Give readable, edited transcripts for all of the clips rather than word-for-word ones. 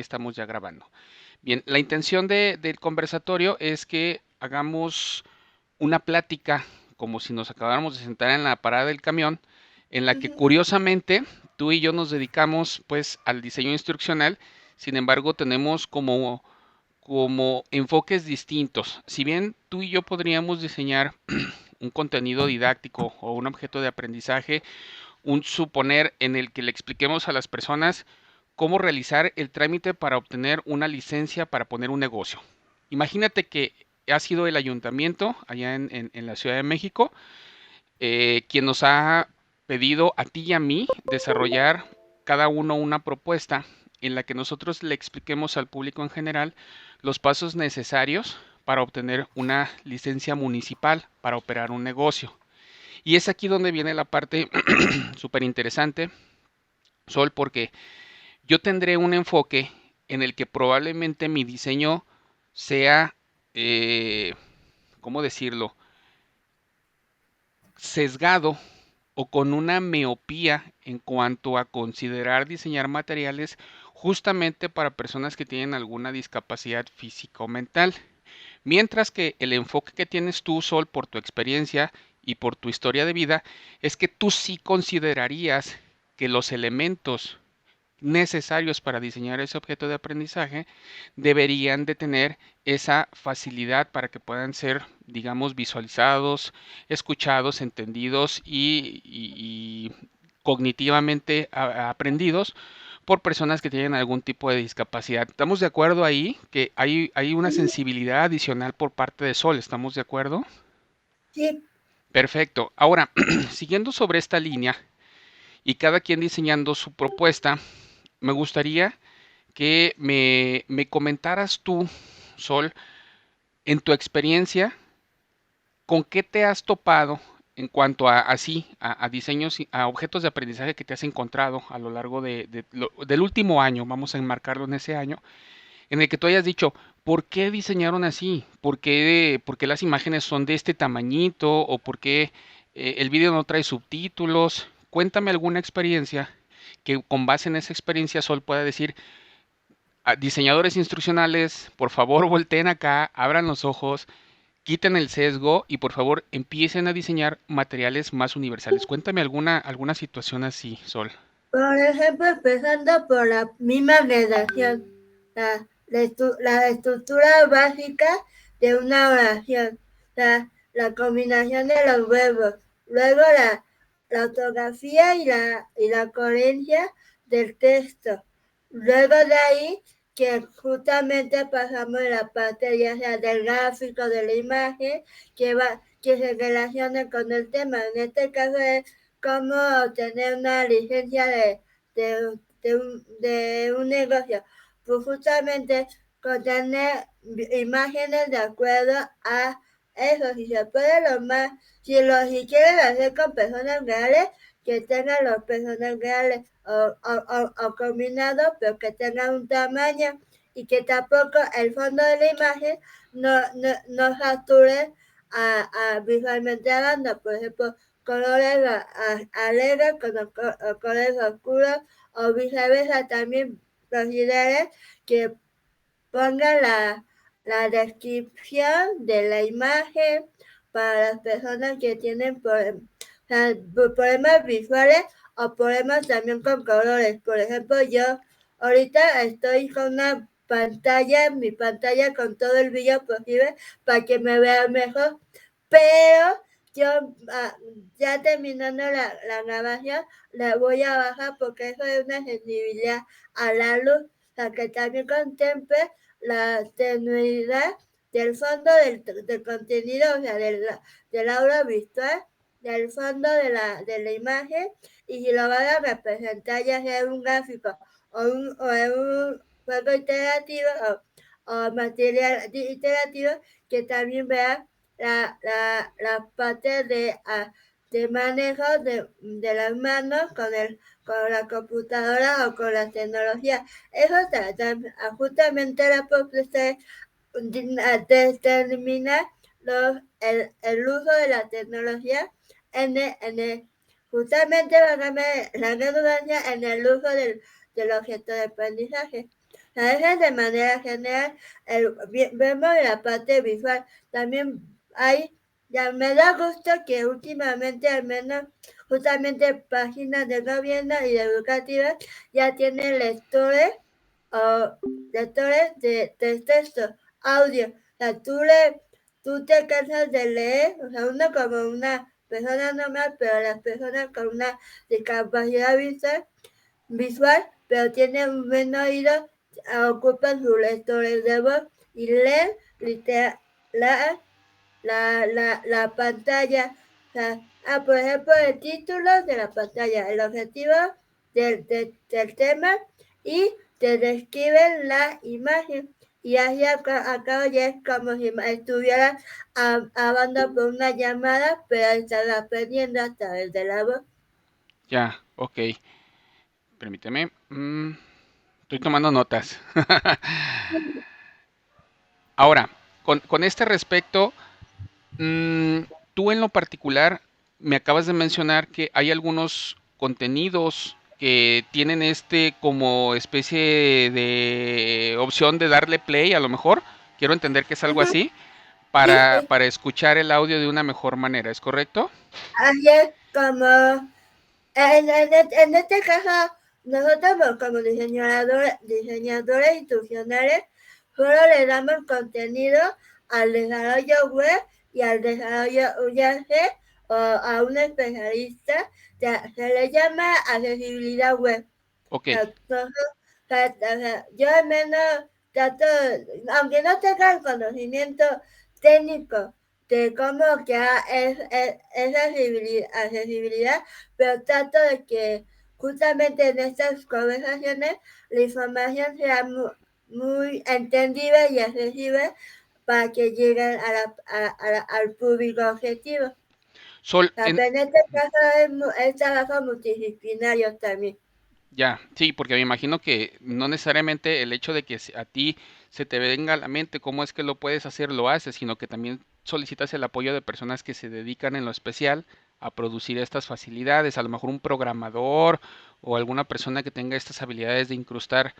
ahí estamos ya grabando. Bien, la intención del conversatorio es que hagamos una plática como si nos acabáramos de sentar en la parada del camión, en la que Ujú. curiosamente tú y yo nos dedicamos pues al diseño instruccional, sin embargo tenemos como enfoques distintos. Si bien tú y yo podríamos diseñar un contenido didáctico o un objeto de aprendizaje, un suponer en el que le expliquemos a las personas cómo realizar el trámite para obtener una licencia para poner un negocio. Imagínate que ha sido el ayuntamiento allá en la Ciudad de México quien nos ha pedido a ti y a mí desarrollar cada uno una propuesta en la que nosotros le expliquemos al público en general los pasos necesarios para obtener una licencia municipal para operar un negocio. Y es aquí donde viene la parte súper interesante, Sol, porque yo tendré un enfoque en el que probablemente mi diseño sea, eh, ¿cómo decirlo?, sesgado o con una miopía en cuanto a considerar diseñar materiales justamente para personas que tienen alguna discapacidad física o mental. Mientras que el enfoque que tienes tú, Sol, por tu experiencia y por tu historia de vida, es que tú sí considerarías que los elementos necesarios para diseñar ese objeto de aprendizaje deberían de tener esa facilidad para que puedan ser, digamos, visualizados, escuchados, entendidos y cognitivamente aprendidos por personas que tienen algún tipo de discapacidad. ¿Estamos de acuerdo ahí que hay una sensibilidad adicional por parte de Sol? ¿Estamos de acuerdo? Sí, Perfecto. Ahora, siguiendo sobre esta línea y cada quien diseñando su propuesta, me gustaría que me comentaras tú, Sol, en tu experiencia, ¿con qué te has topado en cuanto a así, a diseños, a objetos de aprendizaje que te has encontrado a lo largo del último año, vamos a enmarcarlo en ese año, en el que tú hayas dicho, ¿por qué diseñaron así? Por qué las imágenes son de este tamañito? ¿O por qué el vídeo no trae subtítulos? Cuéntame alguna experiencia que con base en esa experiencia Sol pueda decir, diseñadores instruccionales, por favor volteen acá, abran los ojos, quiten el sesgo y por favor empiecen a diseñar materiales más universales. Cuéntame alguna situación así, Sol. por ejemplo, empezando por la misma redacción, la estructura básica de una oración, la combinación de los verbos, luego la ortografía y la coherencia del texto. Luego de ahí, que justamente pasamos a la parte ya sea del gráfico, de la imagen, que se relacione con el tema. En este caso es cómo obtener una licencia de un negocio. Pues justamente con tener imágenes de acuerdo a eso. Si se puede lo más, si quieren hacer con personas reales, que tengan los personas reales o combinados, pero que tengan un tamaño y que tampoco el fondo de la imagen no sature visualmente hablando. Por ejemplo, colores alegres con colores oscuros o viceversa. También considere que ponga la descripción de la imagen para las personas que tienen problemas visuales o problemas también con colores. Por ejemplo, yo ahorita estoy con una pantalla, mi pantalla con todo el brillo posible para que me vea mejor, pero yo ya terminando la grabación, la voy a bajar porque eso es una sensibilidad a la luz, o sea, que también contemple la tenuidad del fondo del contenido, o sea, del aura virtual, del fondo de la imagen, y si lo van a representar ya sea en un gráfico o en un juego interactivo o material interactivo, que también vean la parte de manejo de las manos con la computadora o con la tecnología. Eso justamente la propuesta es determinar el uso de la tecnología justamente la redundancia en el uso del objeto de aprendizaje. A veces de manera general, vemos la parte visual. También hay, ya me da gusto que últimamente al menos justamente páginas de gobierno y de educativas ya tienen lectores o lectores de texto, audio. O sea, tú te cansas de leer, o sea, uno como una persona normal, pero las personas con una discapacidad visual, pero tienen un buen oído, ocupan sus lectores de voz y leen la, la pantalla. O sea, por ejemplo, el título de la pantalla, el objetivo del tema y te describen la imagen. Y así acá ya es como si estuvieran hablando por una llamada, pero están aprendiendo a través de la voz. Ya, ok. Permíteme. Estoy tomando notas. Ahora, con este respecto, tú en lo particular me acabas de mencionar que hay algunos contenidos que tienen este como especie de opción de darle play, a lo mejor. Quiero entender que es algo Ujú. así, Sí, sí. para escuchar el audio de una mejor manera, ¿es correcto? Así es como en este caso, nosotros como diseñadores institucionales, solo le damos contenido al desarrollo web y al desarrollo UGC o a un especialista, se le llama accesibilidad web. Ok, Entonces, yo al menos trato, aunque no tenga el conocimiento técnico de cómo que es accesibilidad, pero trato de que justamente en estas conversaciones la información sea muy entendible y accesible para que lleguen al público objetivo. Sol, Pero en este caso es trabajo multidisciplinario también. ya, sí, porque me imagino que no necesariamente el hecho de que a ti se te venga a la mente cómo es que lo puedes hacer, lo haces, sino que también solicitas el apoyo de personas que se dedican en lo especial a producir estas facilidades, a lo mejor un programador o alguna persona que tenga estas habilidades de incrustar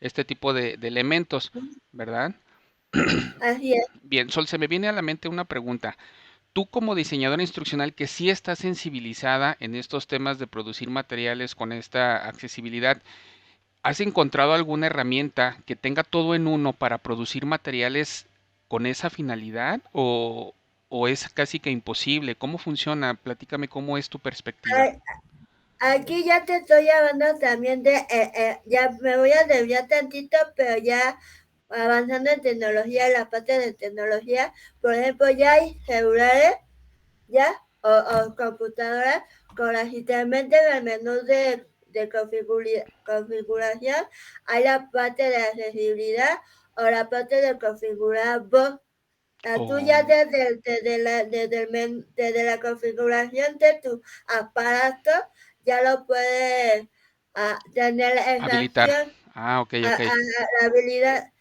este tipo de elementos, ¿verdad? Así es. Bien, Sol, se me viene a la mente una pregunta. Tú como diseñadora instruccional que sí está sensibilizada en estos temas de producir materiales con esta accesibilidad, ¿has encontrado alguna herramienta que tenga todo en uno para producir materiales con esa finalidad o es casi que imposible? ¿Cómo funciona? Platícame cómo es tu perspectiva. A- Aquí ya te estoy hablando también ya me voy a desviar tantito, pero ya avanzando en tecnología, en la parte de tecnología, por ejemplo, ya hay celulares, ya, o computadoras con asistente en el menú de configuración, hay la parte de accesibilidad o la parte de configurar voz. La tuya O desde la configuración de tu aparato ya lo puedes tener esa habilitar. acción, Ah, ok, ok. la habilidad.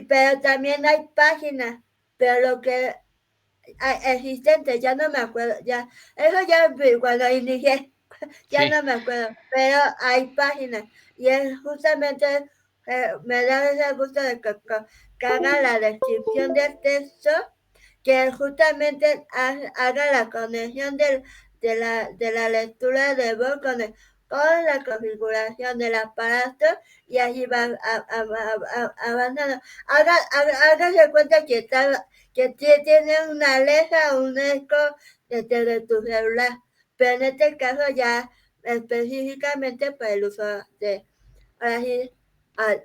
Pero también hay páginas, pero lo que existente, ya no me acuerdo, ya, eso ya cuando inicié, ya Sí. no me acuerdo, pero hay páginas y es justamente, me da ese gusto de que haga la descripción del texto, que justamente haga la conexión de la lectura de voz con la configuración del aparato y allí va avanzando. Hágase cuenta que tiene una Alexa o un Echo desde tu celular, pero en este caso ya específicamente para el uso de ahora sí,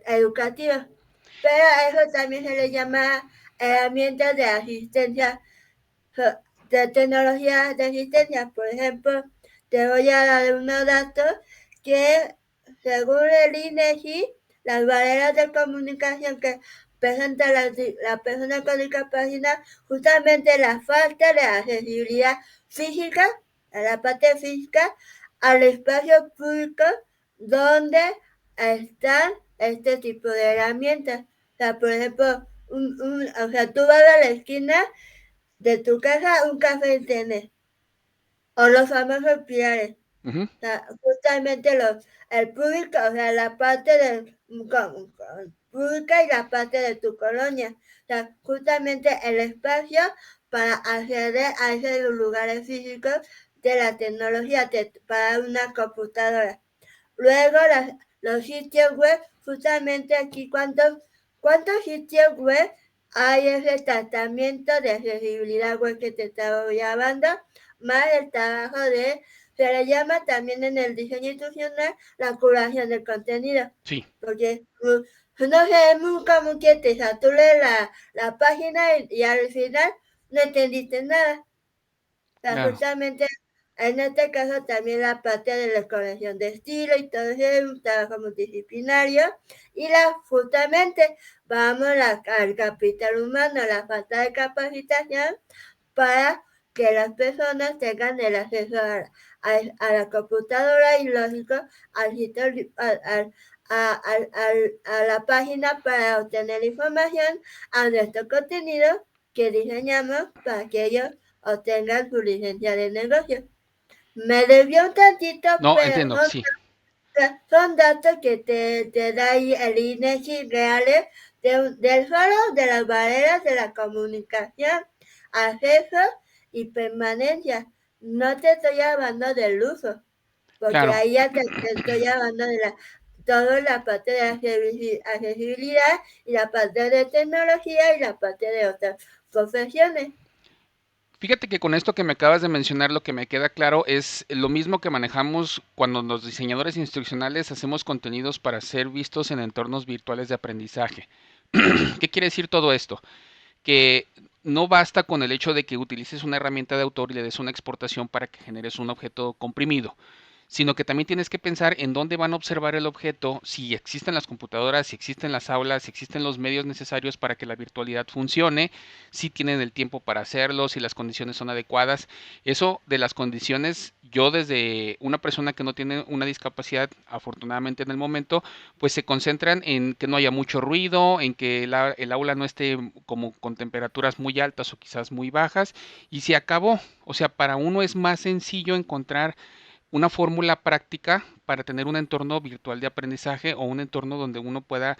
educativo. Pero a eso también se le llama herramientas de asistencia, de tecnología de asistencia. Por ejemplo, te voy a dar unos datos que según el INEGI, las barreras de comunicación que presenta la persona con discapacidad, justamente la falta de accesibilidad física, a la parte física, al espacio público donde están este tipo de herramientas. O sea, por ejemplo, o sea, tú vas a la esquina de tu casa, un café tiene, o los famosos pilares. Ujú. O sea, justamente el público, o sea, la parte del, pública y la parte de tu colonia. O sea, justamente el espacio para acceder a esos lugares físicos de la tecnología para una computadora. Luego los sitios web, justamente aquí, ¿cuántos sitios web hay ese tratamiento de accesibilidad web que te estaba llamando? Más el trabajo se le llama también en el diseño institucional la curación del contenido. Sí, Porque no sé, es muy común que te sature la página y al final no entendiste nada. O sea, claro, justamente en este caso también la parte de la corrección de estilo y todo eso es un trabajo multidisciplinario y justamente vamos al capital humano, la falta de capacitación para que las personas tengan el acceso a la computadora y lógico al sitio, a la página para obtener información a nuestro contenido que diseñamos para que ellos obtengan su licencia de negocio. Me debió un tantito, no, pero entiendo, sí, son datos que te da ahí el INEGI reales del foro de las barreras de la comunicación, acceso y permanencia. No te estoy hablando del uso, porque claro. ahí ya te estoy hablando de toda la parte de accesibilidad y la parte de tecnología y la parte de otras profesiones. Fíjate que con esto que me acabas de mencionar, lo que me queda claro es lo mismo que manejamos cuando los diseñadores instruccionales hacemos contenidos para ser vistos en entornos virtuales de aprendizaje. ¿Qué quiere decir todo esto? Que no basta con el hecho de que utilices una herramienta de autor y le des una exportación para que generes un objeto comprimido, sino que también tienes que pensar en dónde van a observar el objeto, si existen las computadoras, si existen las aulas, si existen los medios necesarios para que la virtualidad funcione, si tienen el tiempo para hacerlo, si las condiciones son adecuadas. Eso de las condiciones, yo desde una persona que no tiene una discapacidad, afortunadamente en el momento, pues se concentran en que no haya mucho ruido, en que el aula no esté como con temperaturas muy altas o quizás muy bajas, y se acabó. O sea, para uno es más sencillo encontrar una fórmula práctica para tener un entorno virtual de aprendizaje o un entorno donde uno pueda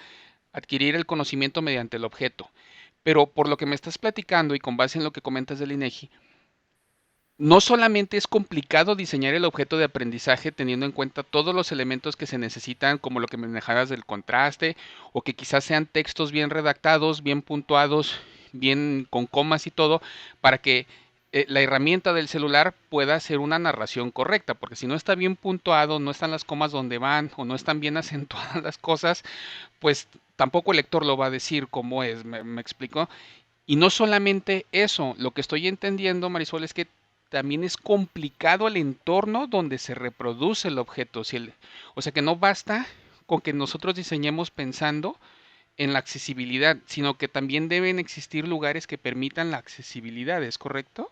adquirir el conocimiento mediante el objeto. Pero por lo que me estás platicando y con base en lo que comentas del INEGI, no solamente es complicado diseñar el objeto de aprendizaje teniendo en cuenta todos los elementos que se necesitan, como lo que me manejabas del contraste, o que quizás sean textos bien redactados, bien puntuados, bien con comas y todo, para que la herramienta del celular pueda hacer una narración correcta, porque si no está bien puntuado, no están las comas donde van o no están bien acentuadas las cosas, pues tampoco el lector lo va a decir como es, me explico. Y no solamente eso, lo que estoy entendiendo, Marisol, es que también es complicado el entorno donde se reproduce el objeto. O sea que no basta con que nosotros diseñemos pensando en la accesibilidad, sino que también deben existir lugares que permitan la accesibilidad, ¿es correcto?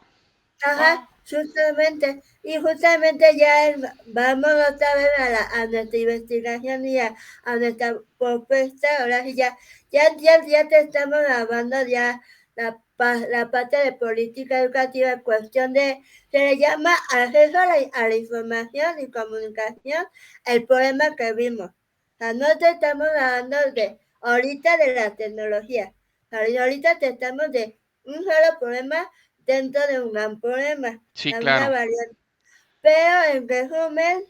Ajá, justamente. Y justamente ya vamos otra vez a nuestra investigación y a nuestra propuesta. Ahora sí ya te estamos hablando ya la parte de política educativa en cuestión se le llama acceso a la información y comunicación, el problema que vimos. O sea, no te estamos hablando de ahorita de la tecnología. Ahorita te estamos de un solo problema dentro de un gran problema, Sí, una claro. variante. Pero en resumen,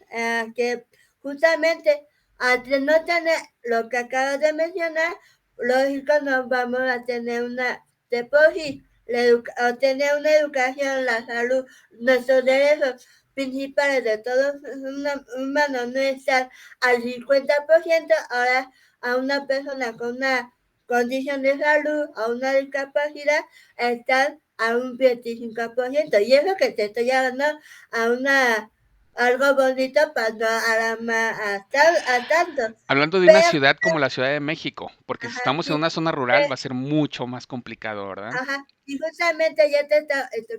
que justamente al no tener lo que acabas de mencionar, lógico no vamos a tener de por sí, tener una educación, la salud, nuestros derechos principales de todos los humanos no están al 50%, ahora a una persona con una condición de salud, a una discapacidad, están a un 25%. Y eso que te estoy hablando a algo bonito para no alarmar a tanto. Hablando de una Pero, ciudad como la Ciudad de México, porque si ajá, estamos en sí, una zona rural va a ser mucho más complicado, ¿verdad? ajá, y justamente ya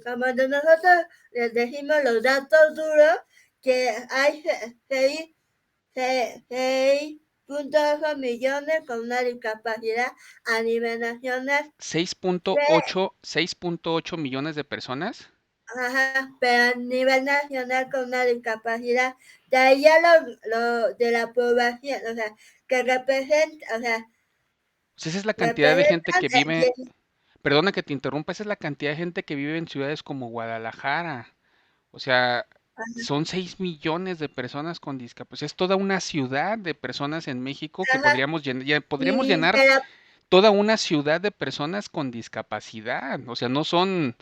como nosotros les decimos los datos duros, que hay 6.8 millones con una discapacidad a nivel nacional. 6.8 millones de personas. Ajá, pero a nivel nacional con una discapacidad. De ahí ya lo de la población, o sea, que representa, o sea, Pues esa es la cantidad de gente representan que vive, perdona que te interrumpa, esa es la cantidad de gente que vive en ciudades como Guadalajara. O sea, son 6 millones de personas con discapacidad. Es toda una ciudad de personas en México que ajá, podríamos llenar, podríamos y llenar de la toda una ciudad de personas con discapacidad. O sea, no son,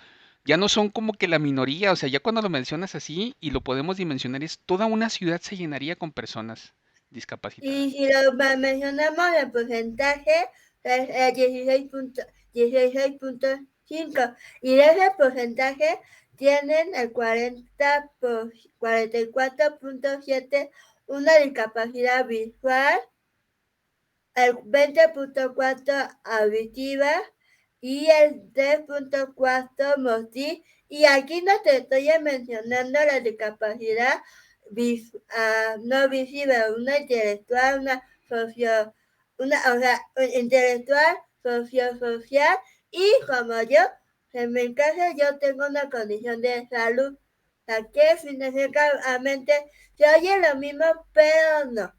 ya no son como que la minoría. O sea, ya cuando lo mencionas así y lo podemos dimensionar, es toda una ciudad se llenaría con personas discapacitadas. Y si lo mencionamos el porcentaje, es el 16.5. Y de ese porcentaje tienen el 44.7 una discapacidad visual, el 20.4 auditiva y el 3.4 motriz. Y aquí no te estoy mencionando la discapacidad no visible, una intelectual, una socio, una, o sea, intelectual, social y como yo, en mi caso yo tengo una condición de salud, o sea, que finalmente se oye lo mismo, pero no.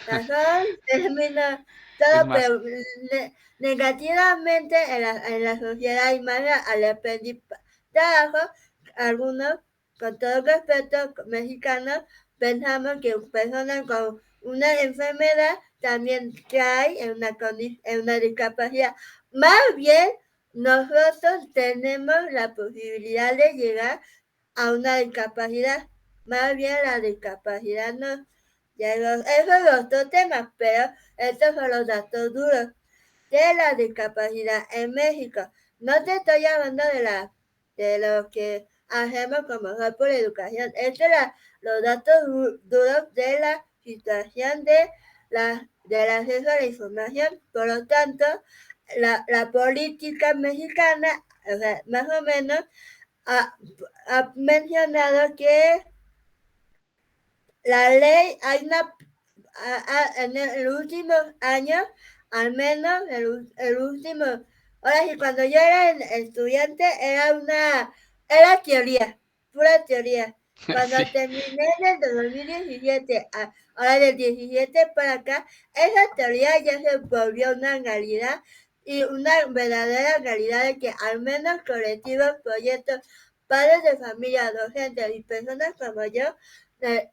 Razón termina Es todo, más, pero negativamente en la sociedad y más al trabajo, algunos, con todo respeto, mexicanos, pensamos que personas con una enfermedad también cae en una discapacidad. Más bien, nosotros tenemos la posibilidad de llegar a una discapacidad. Más bien la discapacidad no. Esos son los dos temas, pero estos son los datos duros de la discapacidad en México. No te estoy hablando de lo que hacemos como Hub por Educación. Estos son los datos duros de la situación del acceso a la información. Por lo tanto, la política mexicana, o sea, más o menos, ha, ha mencionado que la ley, hay una, en los últimos años, al menos el último, ahora sí, cuando yo era estudiante era teoría, pura teoría. Cuando sí, terminé en el 2017, ahora del 17 para acá, esa teoría ya se volvió una realidad y una verdadera realidad de que al menos colectivos, proyectos, padres de familia, docentes y personas como yo,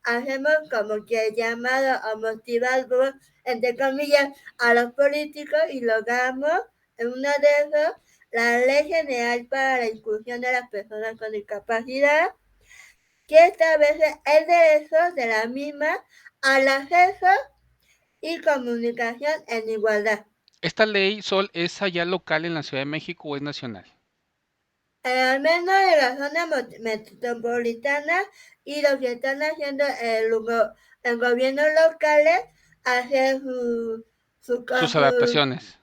hacemos como que llamado a motivar, entre comillas, a los políticos y logramos en una de esos la Ley General para la Inclusión de las Personas con Discapacidad, que establece el derecho de la misma al acceso y comunicación en igualdad. ¿esta ley, Sol, es allá local en la Ciudad de México o es nacional? Al menos en la zona metropolitana y lo que están haciendo el gobierno locales hacer Sus adaptaciones.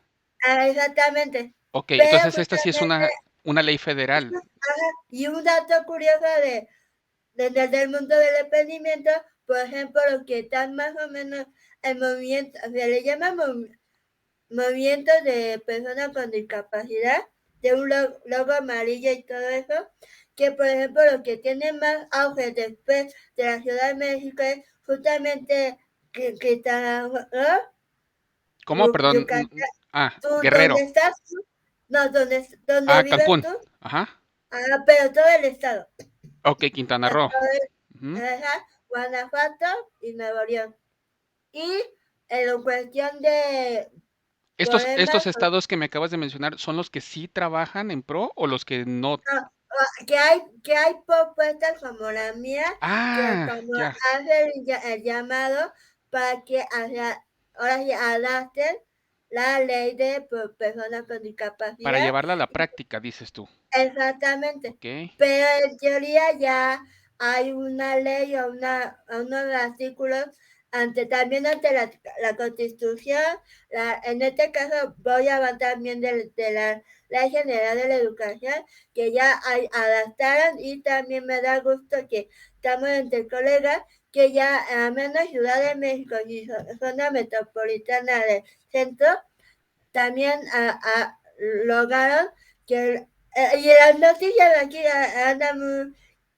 exactamente. Ok, Pero entonces esta sí es justamente, una ley federal. ajá, y un dato curioso desde el mundo del emprendimiento, por ejemplo, los que están más o menos en movimiento, se le llama movimientos de personas con discapacidad, de un logo amarillo y todo eso, que por ejemplo lo que tiene más auge después de la Ciudad de México es justamente Quintana ¿Cómo? Perdón. Yucatán, ¿dónde Guerrero. estás tú? No, ¿dónde Ah, vives Cancún. tú? Ajá. Pero todo el estado. Ok, Quintana Roo. Todo Ujú. ajá, Guanajuato y Nuevo León. Y en cuestión de Estos problemas, estados que me acabas de mencionar son los que sí trabajan en pro o los que no. no, que hay propuestas como la mía, que Ah, como ya. hace el llamado para que ahora sí adapten la ley de personas con Para discapacidad. llevarla a la práctica, dices tú. Exactamente. Ok. Pero en teoría ya hay una ley o unos artículos también ante la Constitución. En este caso voy a hablar también de la Ley General de la Educación, que ya adaptaron y también me da gusto que estamos entre colegas, que ya al menos Ciudad de México y zona metropolitana del centro también lograron que y las noticias de aquí andan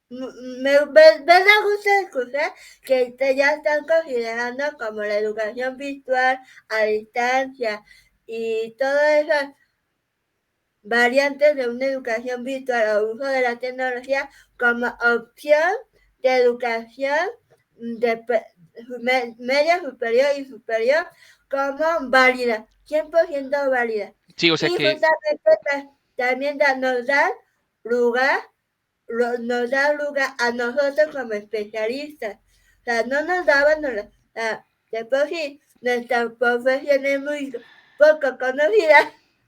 me da gusto escuchar que ya están considerando como la educación virtual a distancia y todas esas variantes de una educación virtual o uso de la tecnología como opción de educación de media superior y superior como válida, 100% válida. Sí, o sea Y que, justamente también lugar, nos da lugar a nosotros como especialistas. O sea, no nos daban, de por sí, nuestra profesión es muy poco conocida,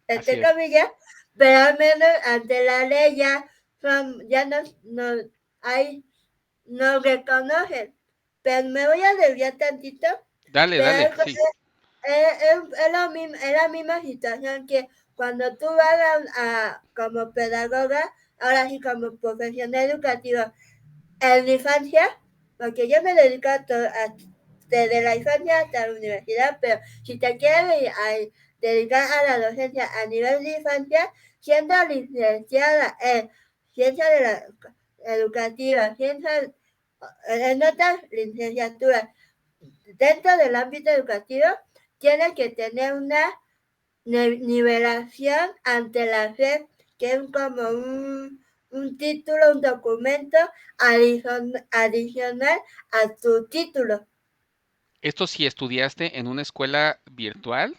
así entre es, comillas, pero al menos ante la ley ya nos reconocen. Pero me voy a desviar tantito, dale, dale, pero sí, es la misma situación que cuando tú vas como pedagoga, ahora sí como profesional educativo, en la infancia, porque yo me dedico desde la infancia hasta la universidad, pero si te quieres dedicar a la docencia a nivel de infancia, siendo licenciada en ciencia de la educativa, ciencias en otras licenciaturas dentro del ámbito educativo, tiene que tener una nivelación ante la FED, que es como un título, un documento adicional a tu título. esto si estudiaste en una escuela virtual,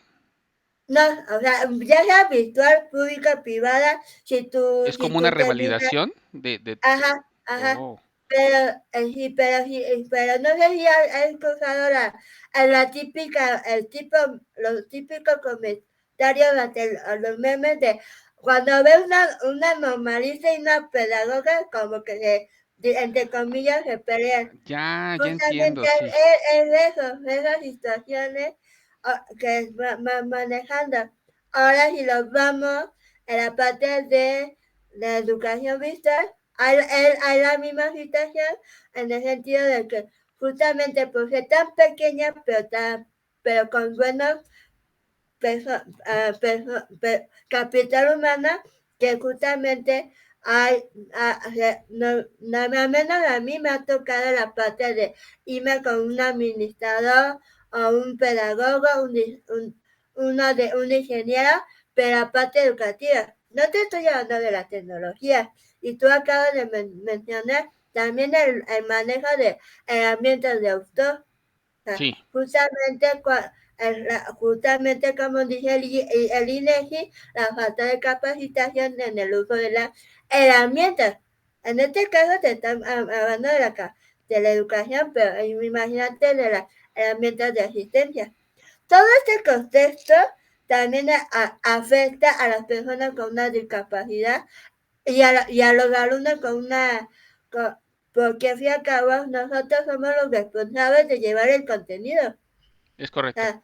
No, o sea, ya sea virtual, pública, privada, es si como una tú terminas. revalidación Ajá, ajá. oh, Pero no sé si has escuchado la típica, los típicos comentarios a los memes de cuando ves una normalista y una pedagoga, como que entre comillas se pelean. ya entiendo, Justamente sí, esas situaciones que manejando. Ahora si los vamos en la parte de la educación visual, hay la misma situación en el sentido de que justamente por ser tan pequeña, pero con buenos capital humana, que justamente hay, al menos a mí me ha tocado la parte de irme con un administrador o un pedagogo, un ingeniero, pero la parte educativa. No te estoy hablando de la tecnología. Y tú acabas de mencionar también el manejo de herramientas de autor. sí, Justamente, justamente como dice el INEGI, la falta de capacitación en el uso de las herramientas. En este caso te están hablando de la educación, pero imagínate de las herramientas de asistencia. Todo este contexto también afecta a las personas con una discapacidad y a los alumnos porque al fin y al cabo nosotros somos los responsables de llevar el contenido. es correcto. Ah,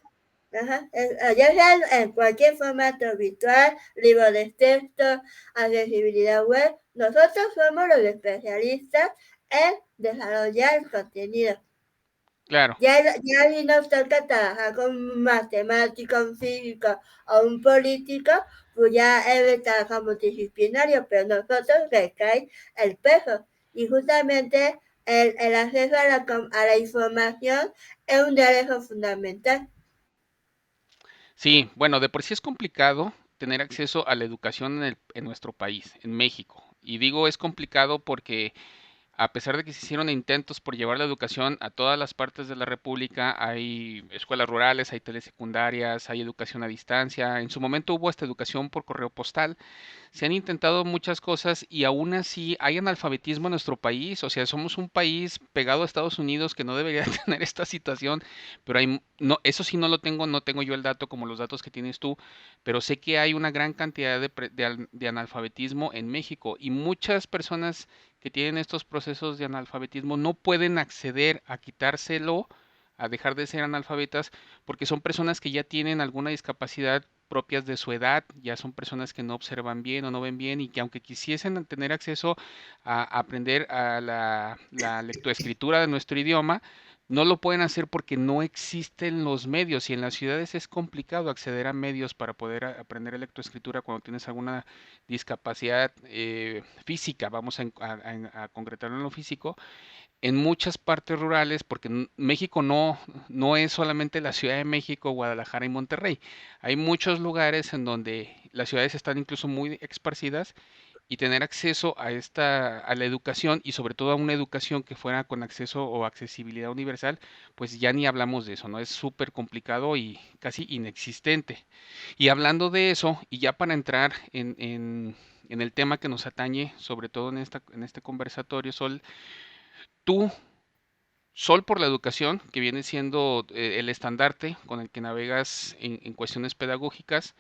ajá, ya sea en cualquier formato virtual, libro de texto, accesibilidad web, nosotros somos los especialistas en desarrollar el contenido. Claro. Ya si nos toca trabajar con un matemático, un físico o un político, pues ya es trabajo multidisciplinario, pero nosotros recae el peso. Y justamente el acceso a la información es un derecho fundamental. Sí, bueno, de por sí es complicado tener acceso a la educación en nuestro país, en México. Y digo es complicado porque a pesar de que se hicieron intentos por llevar la educación a todas las partes de la República, hay escuelas rurales, hay telesecundarias, hay educación a distancia. En su momento hubo esta educación por correo postal. Se han intentado muchas cosas y aún así hay analfabetismo en nuestro país. O sea, somos un país pegado a Estados Unidos que no debería tener esta situación, pero no, eso sí no tengo yo el dato como los datos que tienes tú, pero sé que hay una gran cantidad de analfabetismo en México y muchas personas que tienen estos procesos de analfabetismo no pueden acceder a quitárselo, a dejar de ser analfabetas, porque son personas que ya tienen alguna discapacidad propias de su edad, ya son personas que no observan bien o no ven bien y que aunque quisiesen tener acceso a aprender a la lectoescritura de nuestro idioma, no lo pueden hacer porque no existen los medios y en las ciudades es complicado acceder a medios para poder aprender lectoescritura cuando tienes alguna discapacidad física, vamos a concretarlo en lo físico, en muchas partes rurales, porque México no es solamente la Ciudad de México, Guadalajara y Monterrey. Hay muchos lugares en donde las ciudades están incluso muy esparcidas y tener acceso a la educación y sobre todo a una educación que fuera con acceso o accesibilidad universal, pues ya ni hablamos de eso, ¿no? Es súper complicado y casi inexistente. Y hablando de eso, y ya para entrar en el tema que nos atañe, sobre todo en este conversatorio, tú, Sol por la educación, que viene siendo el estandarte con el que navegas en cuestiones pedagógicas,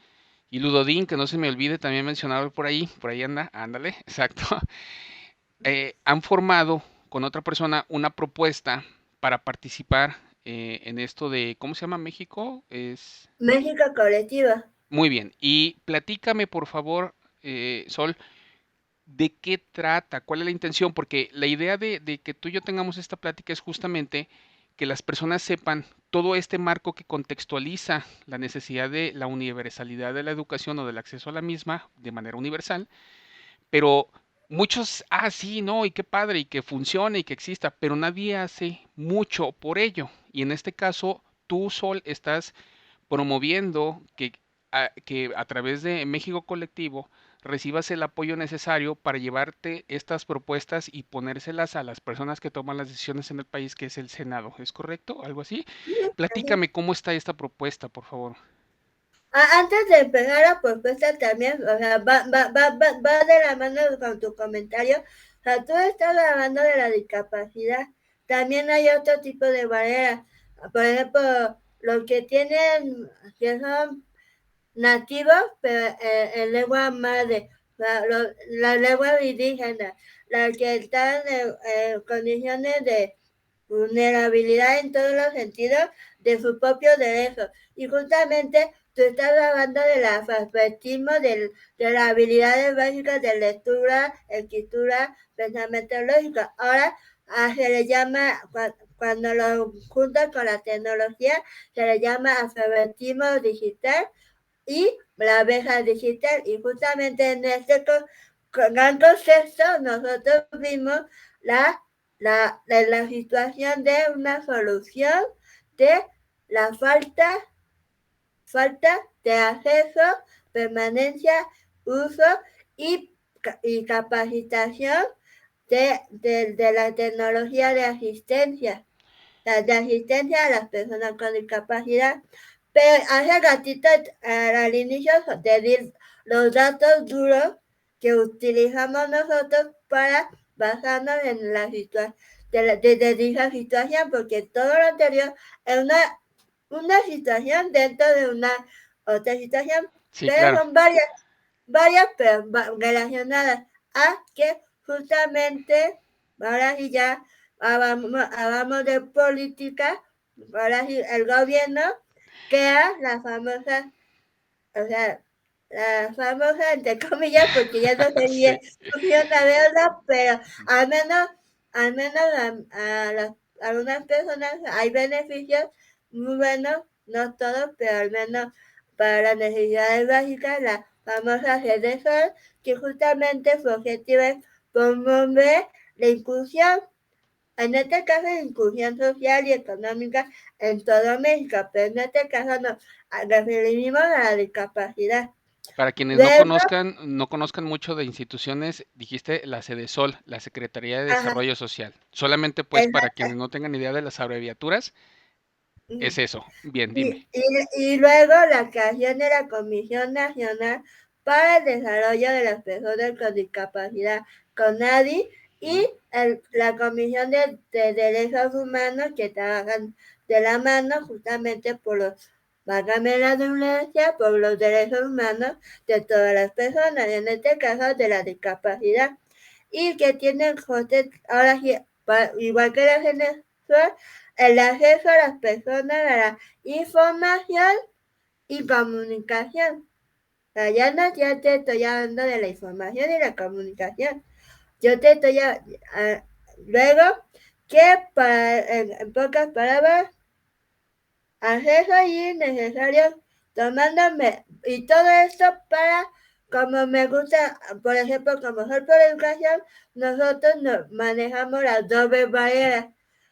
y Ludodín, que no se me olvide también mencionarlo por ahí anda, ándale, exacto, han formado con otra persona una propuesta para participar en esto de, ¿cómo se llama México? Es México colectiva. muy bien. Y platícame, por favor, Sol, ¿de qué trata? ¿Cuál es la intención? Porque la idea de que tú y yo tengamos esta plática es justamente que las personas sepan todo este marco que contextualiza la necesidad de la universalidad de la educación o del acceso a la misma de manera universal, pero muchos, sí, no, y qué padre, y que funcione y que exista, pero nadie hace mucho por ello. Y en este caso, tú, Sol, estás promoviendo que a través de México Colectivo recibas el apoyo necesario para llevarte estas propuestas y ponérselas a las personas que toman las decisiones en el país, que es el Senado. ¿Es correcto? ¿Algo así? Así. Platícame cómo está esta propuesta, por favor. Antes de empezar la propuesta también, o sea, va de la mano con tu comentario. O sea, tú estás hablando de la discapacidad. También hay otro tipo de barreras. Por ejemplo, los que tienen, que son nativos, pero en lengua madre, la lengua indígena, las que están en condiciones de vulnerabilidad en todos los sentidos de sus propios derechos. Y justamente tú estás hablando del alfabetismo, de las habilidades básicas de lectura, escritura, pensamiento lógico. Ahora se le llama, cuando lo juntan con la tecnología, se le llama alfabetismo digital y la abeja digital. Y justamente en este gran concepto nosotros vimos la situación de una solución de la falta de acceso, permanencia, uso y, y capacitación de la tecnología de asistencia a las personas con discapacidad. Pero hace ratito, al inicio, de dir los datos duros que utilizamos nosotros para basarnos en la situación de dicha situación, porque todo lo anterior es una situación dentro de una otra situación, Sí, pero claro. son varias pero relacionadas a que justamente ahora sí ya hablamos de política, ahora sí el gobierno crea la famosa, o sea, la famosa entre comillas, porque ya no sé bien Sí, funciona verdad, pero al menos a algunas personas hay beneficios muy buenos, no todos, pero al menos para las necesidades básicas, la famosa red de sol, que justamente su objetivo es promover la inclusión, en este caso la inclusión social y económica en todo México, pero en este caso nos referimos a la discapacidad. para quienes Luego, no conozcan mucho de instituciones, dijiste la Sedesol, la Secretaría de ajá, Desarrollo Social. Solamente pues para exacto. quienes no tengan idea de las abreviaturas, es eso. Bien, dime. Y luego la creación de la Comisión Nacional para el Desarrollo de las Personas con Discapacidad, CONADI, Ujú. y la Comisión de Derechos Humanos, que trabajan de la mano justamente por válgame la redundancia, por los derechos humanos de todas las personas, en este caso de la discapacidad, y que tienen, ahora sí, igual que la Venezuela, el acceso a las personas a la información y comunicación. O sea, ya te estoy hablando de la información y la comunicación. Yo te estoy luego que en pocas palabras, acceso y necesario tomándome y todo esto para como me gusta, por ejemplo, como soy por educación, nosotros manejamos las dobles barreras.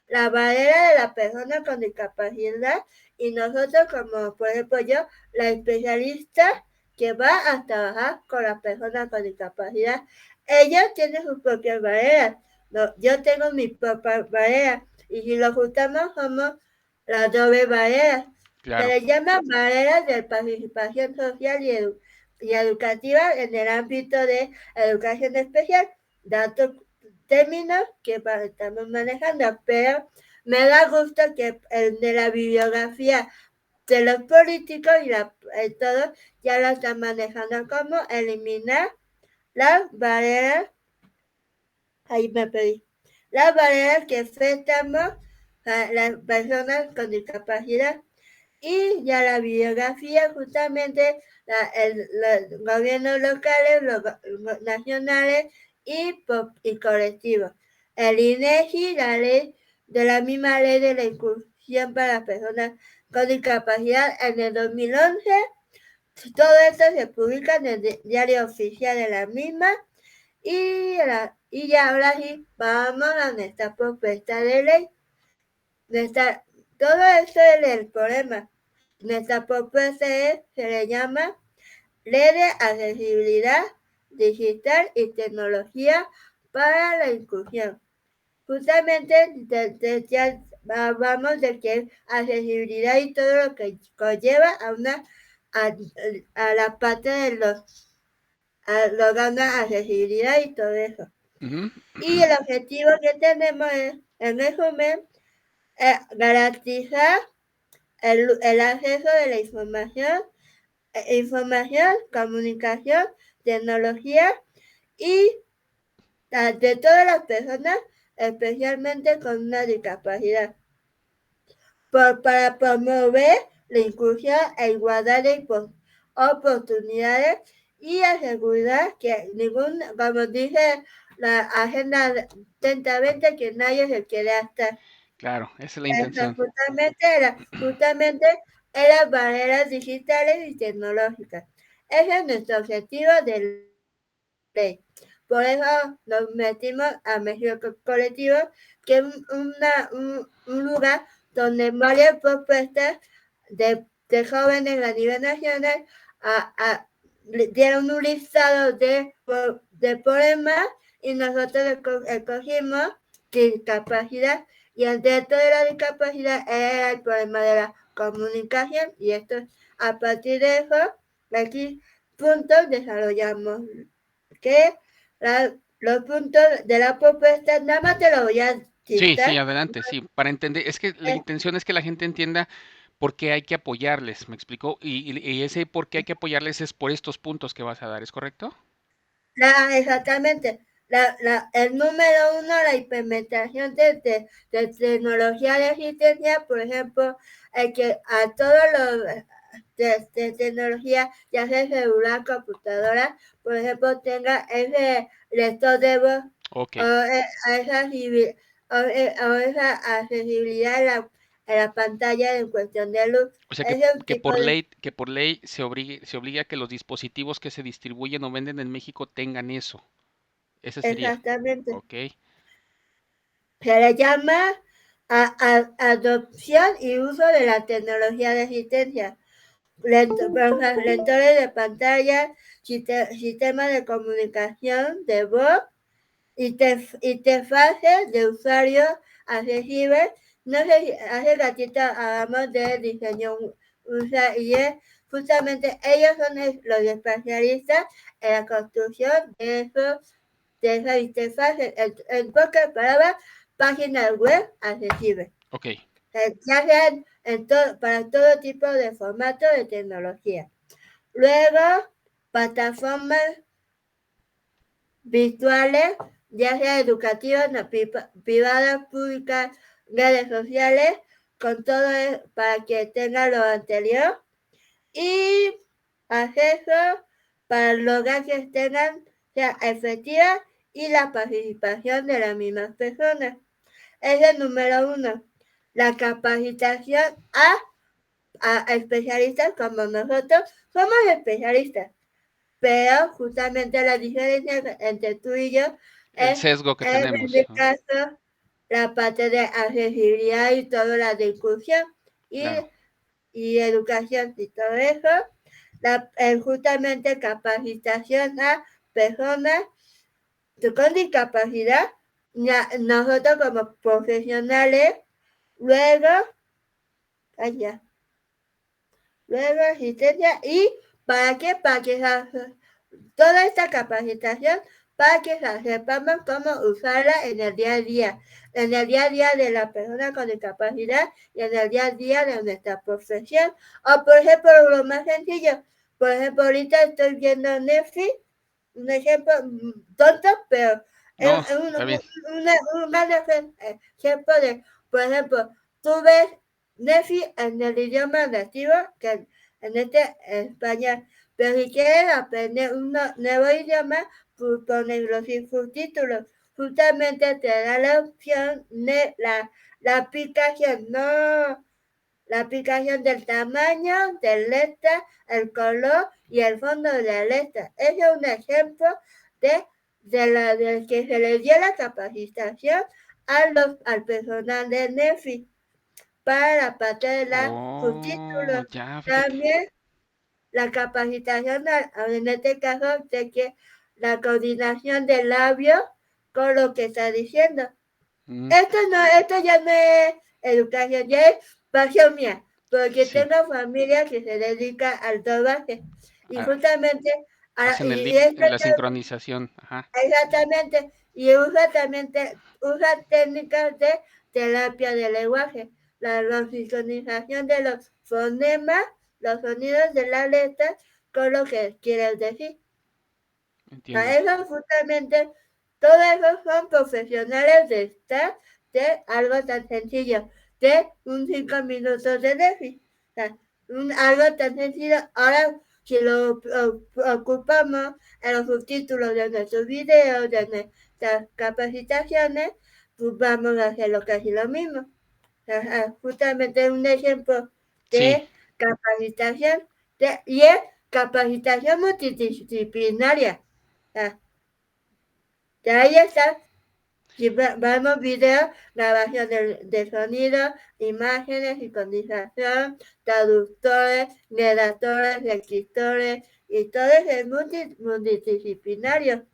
La barrera de la persona con discapacidad y nosotros como, por ejemplo, yo, la especialista que va a trabajar con las personas con discapacidad. Ellos tienen sus propias barreras. No, yo tengo mis propias barreras y si lo juntamos somos las doble barreras. Se Claro. le llama barreras de participación social y educativa en el ámbito de educación especial. Datos términos que estamos manejando, pero me da gusto que el de la bibliografía de los políticos y todo ya lo están manejando como eliminar las barreras, ahí me pedí, las barreras que enfrentamos a las personas con discapacidad y ya la bibliografía justamente los gobiernos locales, los nacionales y colectivos. El INEGI, la ley de la misma ley de la inclusión para las personas con discapacidad en el 2011. Todo esto se publica en el diario oficial de la misma y ya ahora sí vamos a nuestra propuesta de ley. Todo esto es el problema. Nuestra propuesta se le llama Ley de Accesibilidad Digital y Tecnología para la Inclusión. Justamente ya vamos de que es accesibilidad y todo lo que conlleva a la parte de logrando accesibilidad y todo eso. Ujú. Y el objetivo que tenemos es, en resumen, garantizar el acceso de la información, comunicación, tecnología y de todas las personas, especialmente con una discapacidad, para promover la inclusión e igualdad de oportunidades y asegurar que como dice la Agenda 2020, que nadie se quiere estar. Claro, esa es la intención. Justamente en las barreras digitales y tecnológicas. Ese es nuestro objetivo de ley. Por eso nos metimos a México Colectivo, que es un lugar donde varias propuestas de jóvenes a nivel nacional dieron un listado de poemas y nosotros escogimos discapacidad y dentro de la discapacidad era el problema de la comunicación y esto a partir de eso aquí puntos desarrollamos que los puntos de la propuesta nada más te lo voy a Sí, sí, citar. adelante, sí, para entender, es que la intención es que la gente entienda por qué hay que apoyarles, ¿me explicó? Y ese por qué hay que apoyarles es por estos puntos que vas a dar, ¿es correcto? Exactamente. El número uno, la implementación de tecnología de asistencia, por ejemplo, el que a todos los de tecnología, ya sea celular, computadora, por ejemplo, tenga ese lector de voz Ok. o esa accesibilidad en la pantalla en cuestión de luz. O sea Ese tipo de... que por ley se obliga a que los dispositivos que se distribuyen o venden en México tengan eso. Ese sería. Exactamente. Ok. Se le llama adopción y uso de la tecnología de asistencia, lectores de pantalla, sistemas de comunicación de voz, interfaces de usuario accesibles. No sé si hace ratito hablamos de diseño y es justamente ellos son los especialistas en la construcción de esa interfaz, en pocas palabras, páginas web accesibles, Ok. ya sean para todo tipo de formato de tecnología. Luego, plataformas virtuales, ya sea educativas, no, privadas, públicas, redes sociales, con todo para que tenga lo anterior y acceso para lograr que tengan sea efectiva y la participación de las mismas personas. Es el número uno. La capacitación a especialistas como nosotros somos especialistas. pero justamente la diferencia entre tú y yo El es, sesgo que en tenemos, mi ¿no? caso, la parte de accesibilidad y toda la discusión y, Claro. y educación y todo eso, justamente capacitación a personas con discapacidad, nosotros como profesionales, luego, allá, luego asistencia y ¿para qué? Para que toda esta capacitación para que sepamos cómo usarla en el día a día de la persona con discapacidad y en el día a día de nuestra profesión. O por ejemplo, lo más sencillo, por ejemplo, ahorita estoy viendo Netflix, un ejemplo tonto, pero es No, está bien. un gran ejemplo de, por ejemplo, tú ves Netflix en el idioma nativo, que en este español, pero si quieres aprender un nuevo idioma, pues pones los subtítulos. Justamente te da la opción de la aplicación, no la aplicación del tamaño del letra, el color y el fondo de la letra. Ese es un ejemplo del que se le dio la capacitación al personal de Netflix para la parte de los Oh, subtítulos. ya, fíjate. También la capacitación, en este caso, de que la coordinación del labio con lo que está diciendo. Mm, Esto ya no es educación, ya es pasión mía, porque sí. tengo familia que se dedica al doblaje y Ah, justamente, hacen y esto la sincronización. Ajá. exactamente, y usa técnicas de terapia de lenguaje, la sincronización de los fonemas, los sonidos de la letra con lo que quieres decir. A Entiendo. eso justamente, todos esos son profesionales de estar de algo tan sencillo, de un 5 minutos de déficit. O sea, algo tan sencillo. Ahora, si lo ocupamos en los subtítulos de nuestros videos, de nuestras capacitaciones, pues vamos a hacerlo casi lo mismo. Justamente un ejemplo Sí, de capacitación, y es capacitación multidisciplinaria. Ah, ya ahí está. Si vemos videos, grabación de sonido, imágenes, sincronización, traductores, redactores, escritores, y todo es multidisciplinario.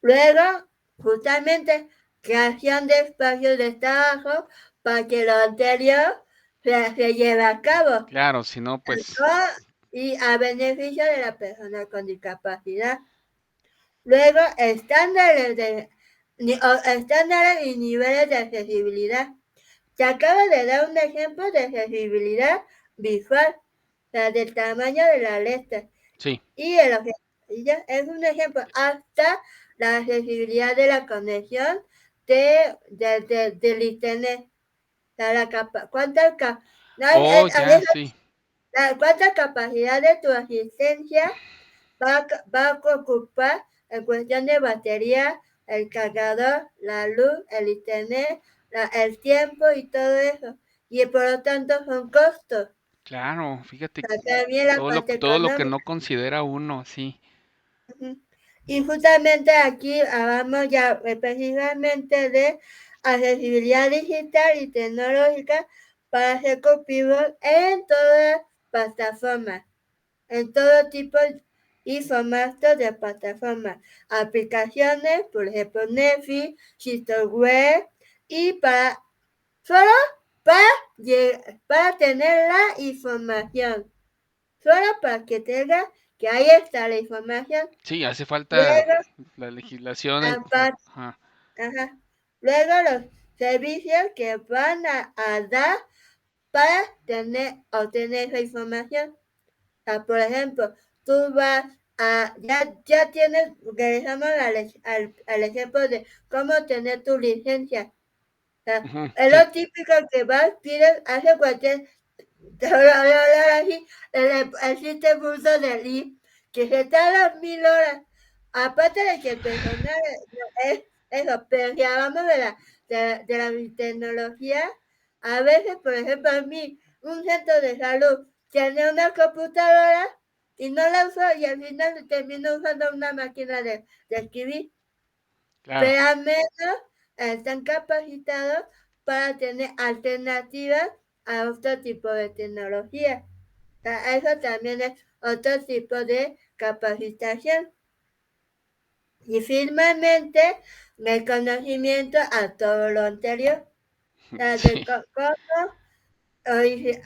Luego, justamente, creación de espacios de trabajo para que lo anterior se lleve a cabo. claro, si no, pues, Y a beneficio de la persona con discapacidad. Luego, estándares y niveles de accesibilidad. Se acaba de dar un ejemplo de accesibilidad visual, o sea, del tamaño de la letra. sí. Y el objetivo es un ejemplo hasta la accesibilidad de la conexión del internet. O sea, Oh, ya, sí. ¿cuánta capacidad de tu asistencia va a ocupar en cuestión de batería, el cargador, la luz, el internet, el tiempo y todo eso? Y por lo tanto son costos. Claro, fíjate, O sea, también la parte todo lo que económica. no considera uno, sí. Y justamente aquí hablamos ya específicamente de accesibilidad digital y tecnológica para hacer cumplidos en todas las plataformas, en todo tipo y formatos de plataformas, aplicaciones, por ejemplo Netflix, sitios web y solo para, para tener la información, solo para que tenga que ahí está la información. Sí, hace falta Luego, la legislación. aparte, Ajá. ajá, luego los servicios que van a dar para obtener esa información. O sea, por ejemplo, tú vas ya tienes, regresamos al ejemplo de cómo tener tu licencia. O sea, Ujú, es sí. lo típico que vas, pides, hace cualquier, ahora sí, existe mucho del I, que se tarda 1000 horas. Aparte de que el personal es eso, pero si hablamos de la tecnología, a veces, por ejemplo, a mí, un centro de salud tiene una computadora, y no la usó y al final terminó usando una máquina de escribir, Claro. pero al menos están capacitados para tener alternativas a otro tipo de tecnología. O sea, eso también es otro tipo de capacitación. Y finalmente, reconocimiento a todo lo anterior. O sea, Sí,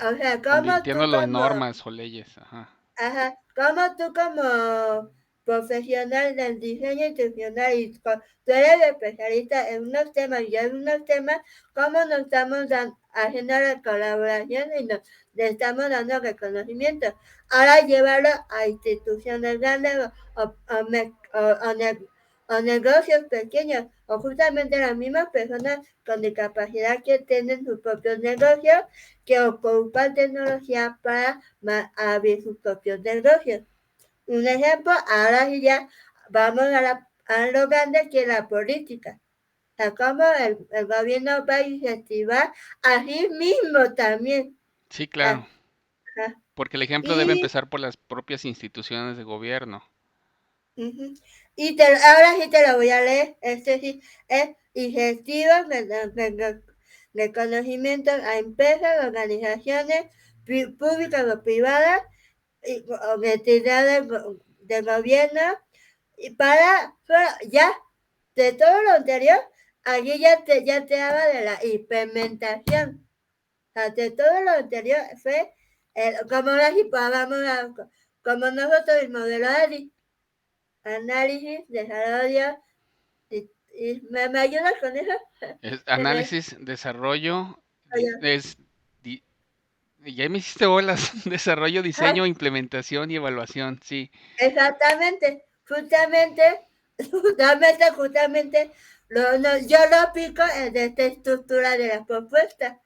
o sea, cómo tú convirtiéndolo en como normas o leyes. Ajá. Ajá, como tú como profesional del diseño institucional y tú eres especialista en unos temas y yo en unos temas, cómo nos estamos haciendo la colaboración y nos le estamos dando reconocimiento. Ahora llevarlo a instituciones grandes o negocios pequeños o justamente las mismas personas con discapacidad que tienen sus propios negocios que ocupan tecnología para abrir sus propios negocios. Un ejemplo, ahora sí ya vamos a lo grande que es la política. O sea, como el gobierno va a incentivar a sí mismo también. Sí, Ah, claro. ah. Porque el ejemplo debe Y, empezar por las propias instituciones de gobierno. ujú, ahora sí te lo voy a leer. Este sí es incentivo reconocimiento a empresas, organizaciones públicas o privadas o entidades de gobierno y ya de todo lo anterior, allí ya te habla de la implementación. O sea, de todo lo anterior fue como como nosotros el modelo ADI, análisis, desarrollo, ¿me ayudas con eso? Es Eh, análisis, desarrollo, oye, di- ya me hiciste bolas. Desarrollo, diseño, implementación y evaluación. Sí, exactamente, justamente, yo lo aplico en esta estructura de la propuesta.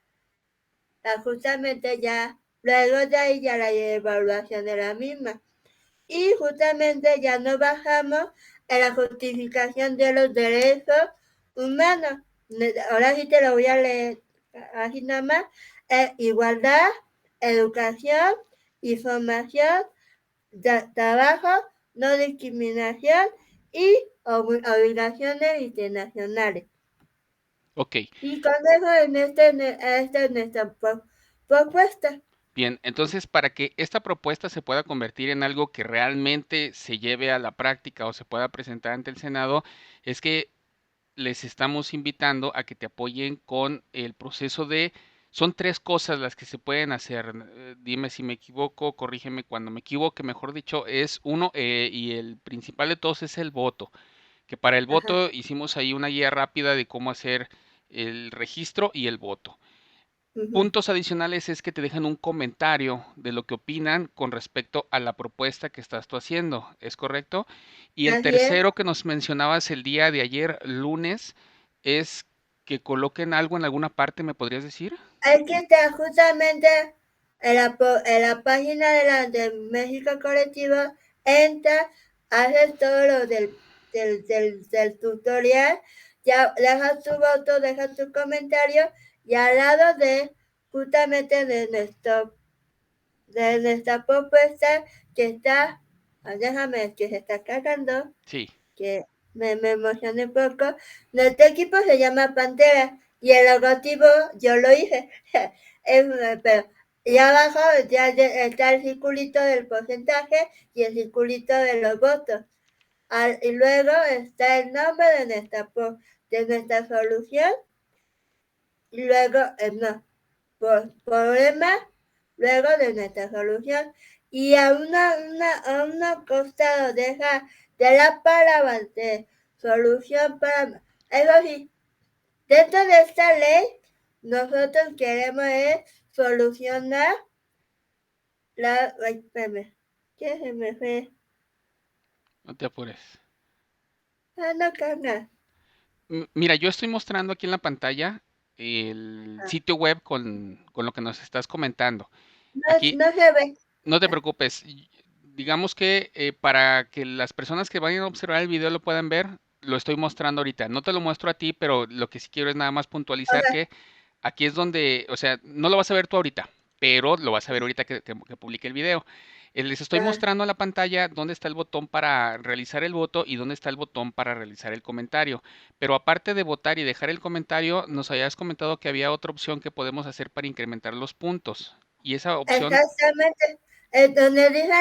Justamente ya, luego de ahí ya la evaluación de la misma. Y justamente ya nos bajamos en la justificación de los derechos humanos. Ahora sí te lo voy a leer así nada más. Igualdad, educación, información, trabajo, no discriminación y obligaciones internacionales. ok. Y con eso esta es nuestra propuesta. Bien, entonces para que esta propuesta se pueda convertir en algo que realmente se lleve a la práctica o se pueda presentar ante el Senado, es que les estamos invitando a que te apoyen con el proceso de... Son tres cosas las que se pueden hacer. Dime si me equivoco, corrígeme cuando me equivoque, mejor dicho, es uno, y el principal de todos es el voto, que para el Ajá. voto hicimos ahí una guía rápida de cómo hacer el registro y el voto. Ujú. Puntos adicionales es que te dejan un comentario de lo que opinan con respecto a la propuesta que estás tú haciendo, ¿es correcto? Y el Así es. tercero que nos mencionabas el día de ayer, lunes, es que coloquen algo en alguna parte, ¿me podrías decir? Hay que estar justamente en la página de México Colectivo, entra, haces todo lo del tutorial, ya dejas tu voto, dejas tu comentario y al lado de justamente de nuestra propuesta que está, déjame que se está cargando, Sí, que me emocioné un poco. Nuestro equipo se llama Pantera y el logotipo yo lo hice. Pero y abajo está el circulito del porcentaje y el circulito de los votos. Y luego está el nombre de nuestra solución y luego, no, problema, luego de nuestra solución. Y a un costado deja de la palabra de solución para... Eso sí, dentro de esta ley, nosotros queremos es solucionar Ay, espérame, ¿qué se me fue? no te apures. Ah, no, carga. Mira, yo estoy mostrando aquí en la pantalla el Ah, sitio web con lo que nos estás comentando. no, Aquí no se ve. no te Ah, preocupes. Digamos que para que las personas que vayan a observar el video lo puedan ver, lo estoy mostrando ahorita. No te lo muestro a ti, pero lo que sí quiero es nada más puntualizar ok, que aquí es donde, o sea, no lo vas a ver tú ahorita, pero lo vas a ver ahorita que publique el video. Les estoy Ajá. mostrando a la pantalla dónde está el botón para realizar el voto y dónde está el botón para realizar el comentario. Pero aparte de votar y dejar el comentario, nos habías comentado que había otra opción que podemos hacer para incrementar los puntos. Y esa opción, Exactamente. Donde dice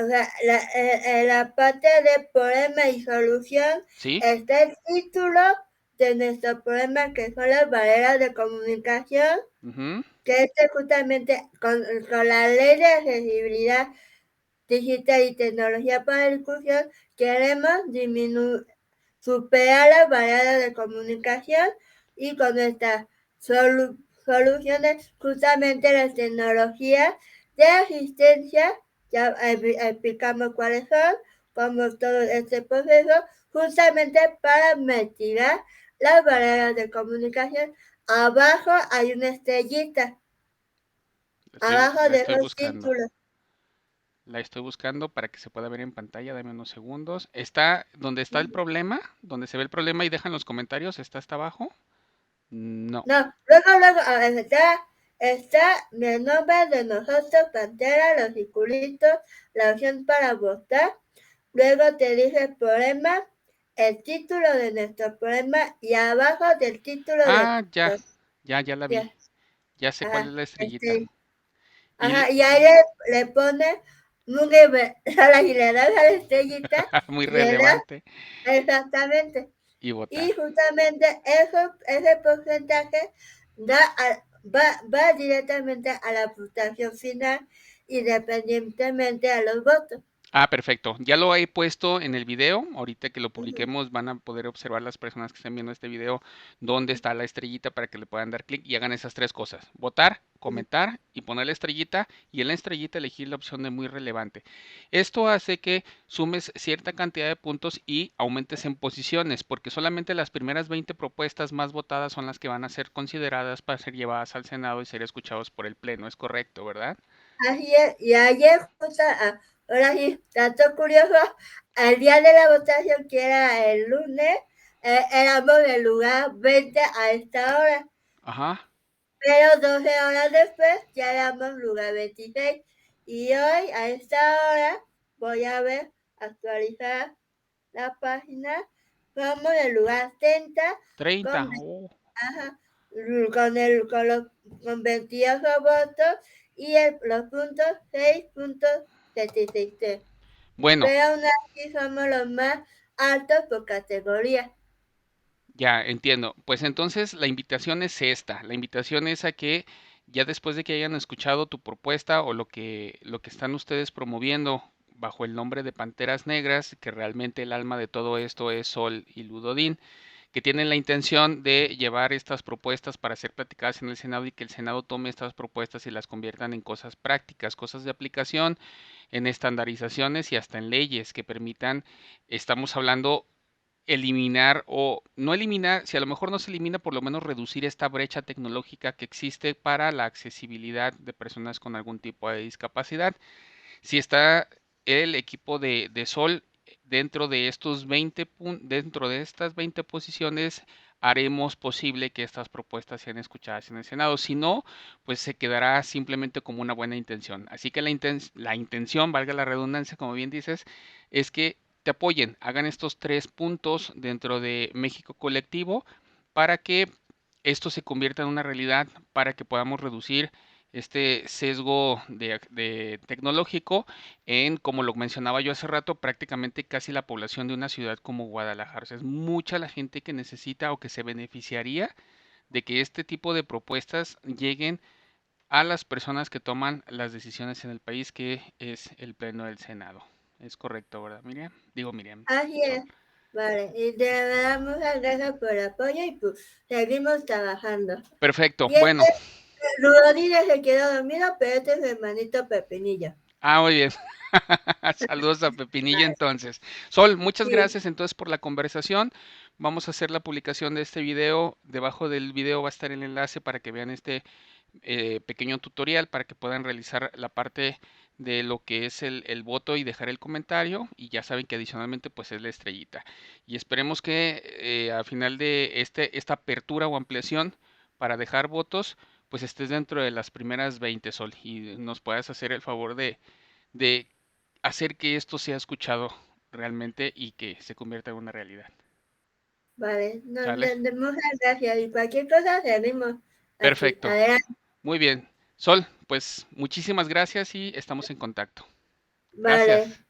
o sea, la parte de problema y solución, ¿sí? está el título de nuestro problema, que son las barreras de comunicación, Ujú. que es justamente con la ley de accesibilidad digital y tecnología para la discusión, queremos superar las barreras de comunicación y con nuestras soluciones, justamente las tecnologías de asistencia, ya explicamos cuáles son, como todo este proceso, justamente para mitigar las barreras de comunicación. Abajo hay una estrellita, abajo La de estoy esos buscando. títulos. La estoy buscando para que se pueda ver en pantalla. Dame unos segundos. Está donde está el problema, donde se ve el problema y dejan los comentarios. ¿Está hasta abajo? No. No, luego, a ver, está el nombre de nosotros, Pantera, los circulitos, la opción para votar. Luego te dice el problema, el título de nuestro problema y abajo del título de Ah, ya. los Ya la vi. días. Ya sé cuál es Ajá, la estrellita. Y y ahí le pone un y le das a la estrellita, muy le das relevante. exactamente. Y votar. Y justamente ese porcentaje va directamente a la votación final, independientemente a los votos. Ah, perfecto. Ya lo he puesto en el video. Ahorita que lo Ujú. publiquemos van a poder observar las personas que estén viendo este video dónde está la estrellita para que le puedan dar clic y hagan esas tres cosas. Votar, comentar y poner la estrellita y en la estrellita elegir la opción de muy relevante. Esto hace que sumes cierta cantidad de puntos y aumentes en posiciones porque solamente las primeras 20 propuestas más votadas son las que van a ser consideradas para ser llevadas al Senado y ser escuchados por el Pleno. Es correcto, ¿verdad? Así es, y ayer, ahora sí, dato curioso, al día de la votación, que era el lunes, éramos el lugar 20 a esta hora, Ajá. pero 12 horas después ya éramos lugar 26. Y hoy, a esta hora, voy a ver, actualizar la página, somos el lugar 30 con, 30. Oh. ajá, con 28 votos y los puntos 6.763. Bueno, Pero aún así somos los más altos por categoría. ya, entiendo. Pues entonces la invitación es esta. La invitación es a que ya después de que hayan escuchado tu propuesta o lo que están ustedes promoviendo bajo el nombre de Panteras Negras, que realmente el alma de todo esto es Sol y Ludodín, que tienen la intención de llevar estas propuestas para ser platicadas en el Senado y que el Senado tome estas propuestas y las conviertan en cosas prácticas, cosas de aplicación, en estandarizaciones y hasta en leyes que permitan, estamos hablando eliminar o no eliminar, si a lo mejor no se elimina, por lo menos reducir esta brecha tecnológica que existe para la accesibilidad de personas con algún tipo de discapacidad. Si está el equipo de Sol dentro de estos dentro de estas 20 posiciones, haremos posible que estas propuestas sean escuchadas en el Senado. Si no, pues se quedará simplemente como una buena intención. Así que la intención, valga la redundancia, como bien dices, es que te apoyen, hagan estos tres puntos dentro de México Colectivo para que esto se convierta en una realidad, para que podamos reducir este sesgo de tecnológico en, como lo mencionaba yo hace rato, prácticamente casi la población de una ciudad como Guadalajara. O sea, es mucha la gente que necesita o que se beneficiaría de que este tipo de propuestas lleguen a las personas que toman las decisiones en el país, que es el Pleno del Senado. Es correcto, ¿verdad, Miriam? Digo, Miriam, Así Sol. es. Vale, y de verdad muchas gracias por el apoyo y pues seguimos trabajando. Perfecto, Y bueno. Rodríguez se quedó dormido, pero este es su hermanito Pepinillo. Ah, muy bien. Saludos a Pepinilla entonces. Sol, muchas Sí, gracias entonces por la conversación. Vamos a hacer la publicación de este video. Debajo del video va a estar el enlace para que vean este pequeño tutorial para que puedan realizar la parte de lo que es el voto y dejar el comentario. Y ya saben que adicionalmente pues es la estrellita. Y esperemos que al final de esta apertura o ampliación para dejar votos pues estés dentro de las primeras 20, Sol, y nos puedas hacer el favor de hacer que esto sea escuchado realmente y que se convierta en una realidad. Vale, no, ¿Sale? muchas gracias. Y cualquier cosa seguimos aquí. Perfecto. Adelante. Muy bien. Sol, pues muchísimas gracias y estamos en contacto. Vale. Gracias.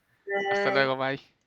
Hasta Bye. luego, bye.